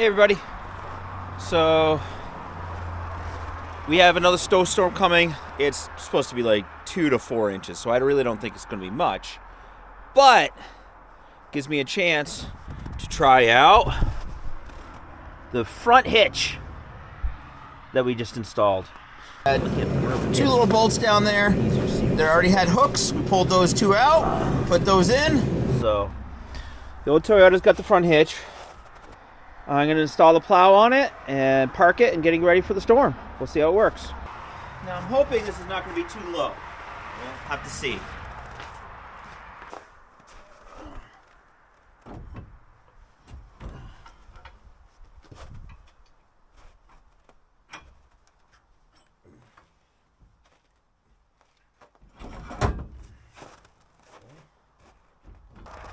Hey everybody. So we have another snowstorm coming. It's supposed to be like 2 to 4 inches, so I really don't think it's going to be much. But gives me a chance to try out the front hitch that we just installed. Two little bolts down there. They already had hooks. We pulled those two out, put those in. So the old Toyota's got the front hitch. I'm going to install the plow on it and park it and getting ready for the storm. We'll see how it works. Now I'm hoping this is not going to be too low. We'll have to see.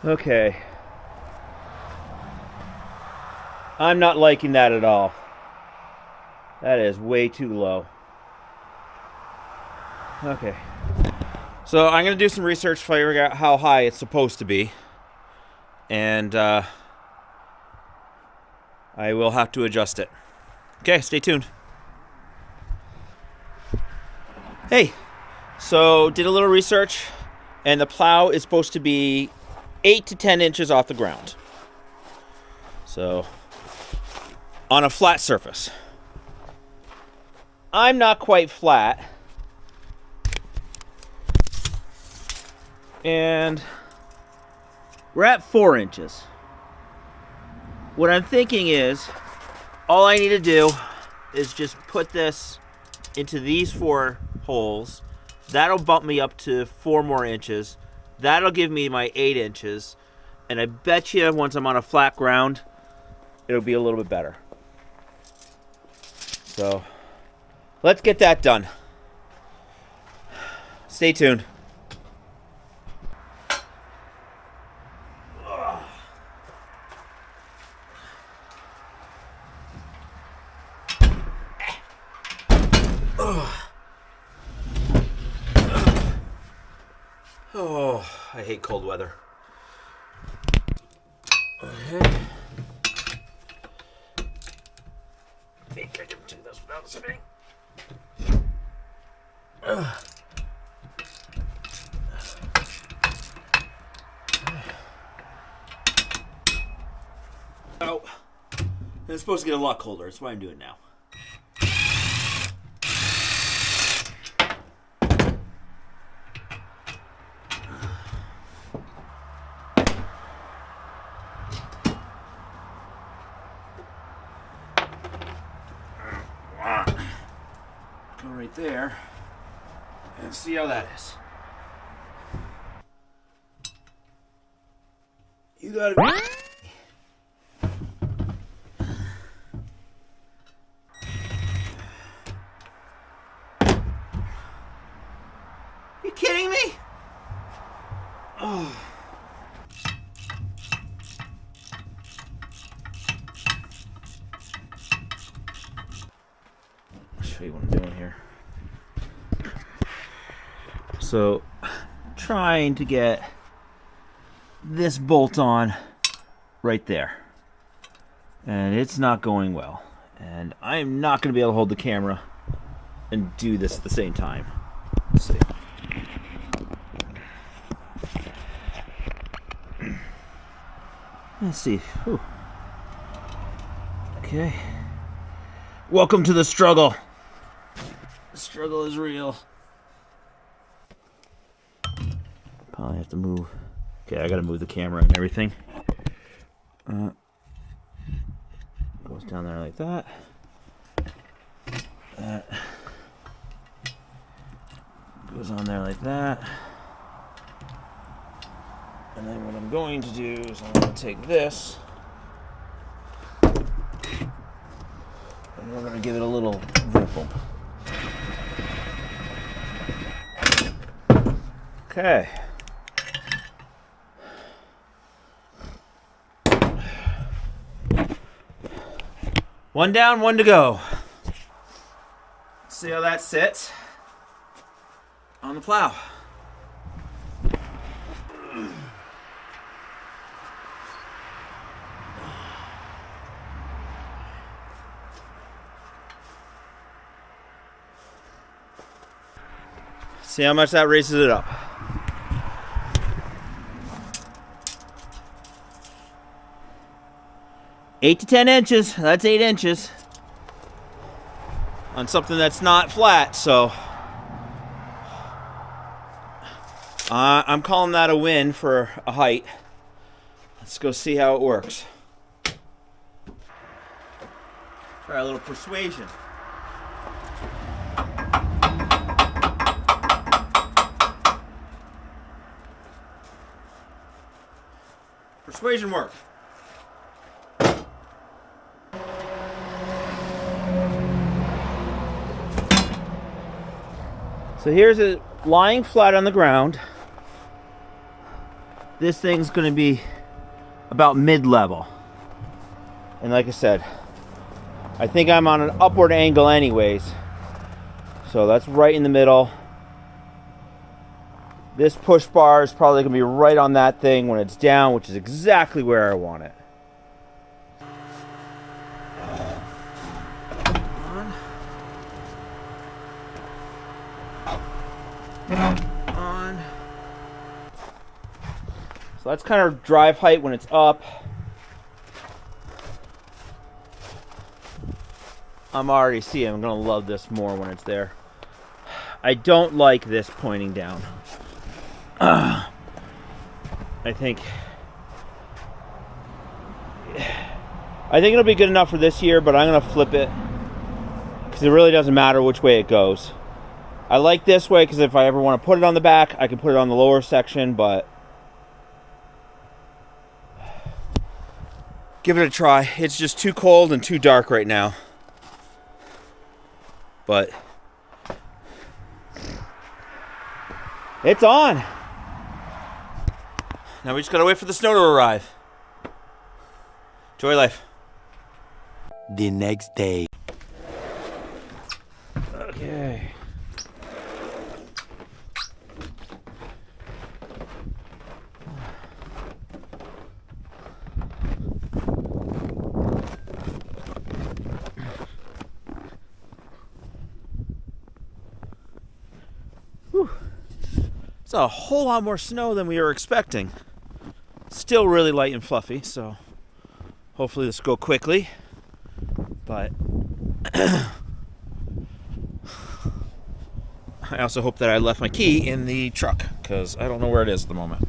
Okay. I'm not liking that at all. That is way too low. Okay. So I'm going to do some research to figure out how high it's supposed to be. And I will have to adjust it. Okay, stay tuned. Hey, so did a little research, and the plow is supposed to be 8 to 10 inches off the ground. So on a flat surface. I'm not quite flat. And we're at 4 inches. What I'm thinking is, all I need to do is just put this into these 4 holes. That'll bump me up to 4 more inches. That'll give me my 8 inches. And I bet you once I'm on a flat ground, it'll be a little bit better. So let's get that done. Stay tuned. Oh, I hate cold weather. Okay. I think I can do this without spinning. Oh, it's supposed to get a lot colder. That's why I'm doing it now. Go right there and see how that is. You gotta be. You kidding me? Oh. I'll show you what I'm doing here. So, trying to get this bolt on right there. And it's not going well. And I'm not going to be able to hold the camera and do this at the same time. Let's see. Let's see. Whew. Okay. Welcome to the struggle. The struggle is real. Probably have to move. Okay, I gotta move the camera and everything. Goes down there like that. That goes on there like that. And then what I'm going to do is I'm going to take this and we're going to give it a little riffle. Okay. One down, one to go. See how that sits on the plow. See how much that raises it up. Eight to 10 inches. That's 8 inches on something that's not flat. So I'm calling that a win for a height. Let's go see how it works. Try a little persuasion. Persuasion work. So here's it lying flat on the ground. This thing's going to be about mid-level. And like I said, I think I'm on an upward angle anyways. So that's right in the middle. This push bar is probably going to be right on that thing when it's down, which is exactly where I want it. On. So that's kind of drive height when it's up. I'm already seeing I'm going to love this more when it's there. I don't like this pointing down. I think it'll be good enough for this year, but I'm going to flip it because it really doesn't matter which way it goes. I like this way because if I ever want to put it on the back, I can put it on the lower section, but give it a try. It's just too cold and too dark right now. But it's on. Now we just gotta wait for the snow to arrive. Enjoy life. The next day. Okay. Whew. It's a whole lot more snow than we were expecting. Still really light and fluffy, so hopefully this will go quickly. But I also hope that I left my key in the truck because I don't know where it is at the moment.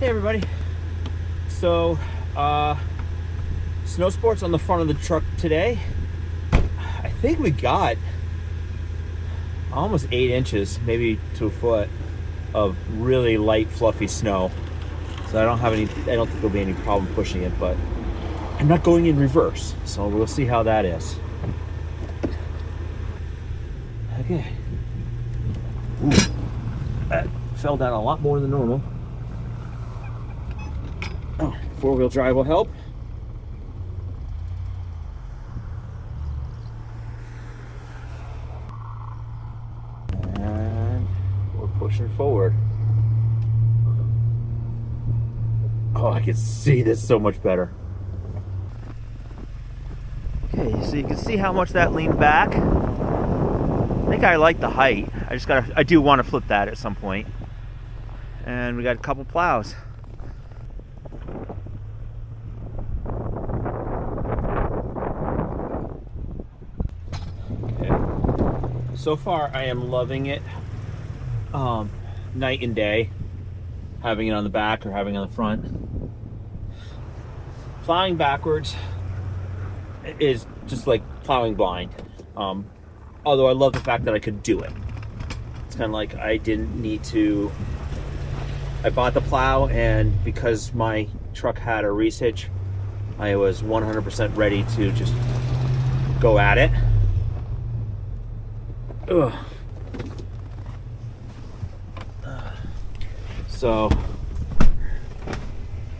Hey everybody, so SnowSport's on the front of the truck today. I think we got almost 8 inches, maybe to a foot of really light fluffy snow. So I don't think there'll be any problem pushing it, but I'm not going in reverse, so we'll see how that is. Okay. Ooh, that fell down a lot more than normal. Oh, four-wheel drive will help. And we're pushing forward. Oh, I can see this so much better. Okay, so you can see how much that leaned back. I think I like the height. I do want to flip that at some point. And we got a couple plows. So far, I am loving it. Night and day, having it on the back or having it on the front. Plowing backwards is just like plowing blind. Although I love the fact that I could do it. It's kind of like I didn't need to I bought the plow, and because my truck had a reese hitch, I was 100% ready to just go at it. Ugh. So,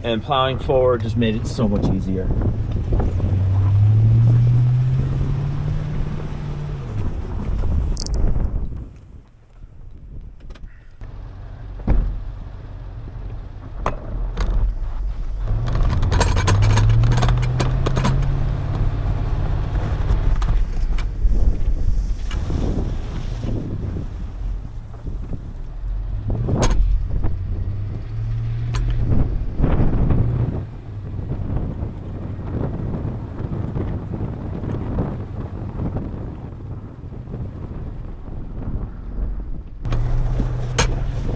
and plowing forward just made it so much easier.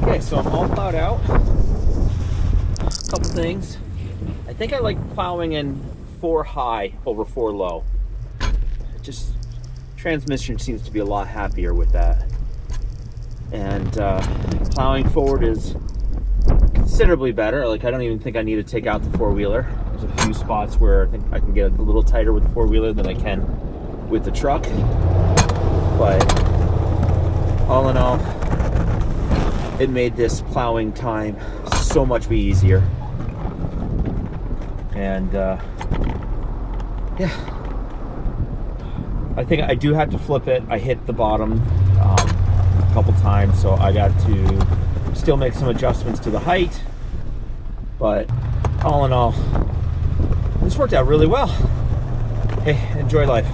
Okay, so I'm all plowed out. A couple things. I think I like plowing in 4 high over 4 low. Just transmission seems to be a lot happier with that. And plowing forward is considerably better. Like, I don't even think I need to take out the 4-wheeler. There's a few spots where I think I can get a little tighter with the 4-wheeler than I can with the truck. But all in all, it made this plowing time so much easier. And yeah, I think I do have to flip it. I hit the bottom a couple times, so I got to still make some adjustments to the height. But all in all, this worked out really well. Hey, enjoy life.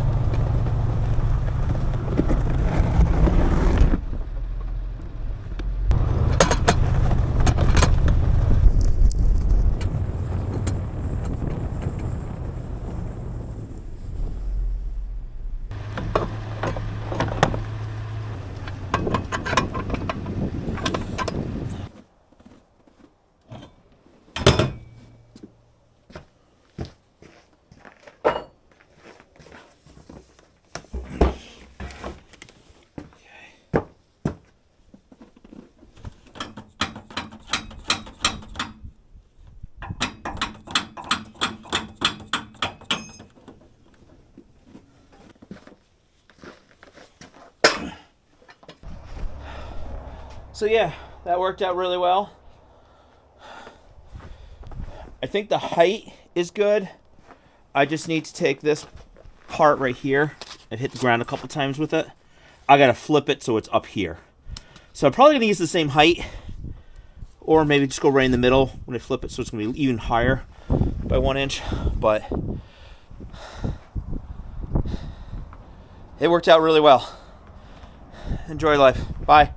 So yeah, that worked out really well. I think the height is good. I just need to take this part right here and hit the ground a couple times with it. I gotta flip it so it's up here. So I'm probably gonna use the same height, or maybe just go right in the middle when I flip it so it's gonna be even higher by 1 inch. But it worked out really well. Enjoy life. Bye.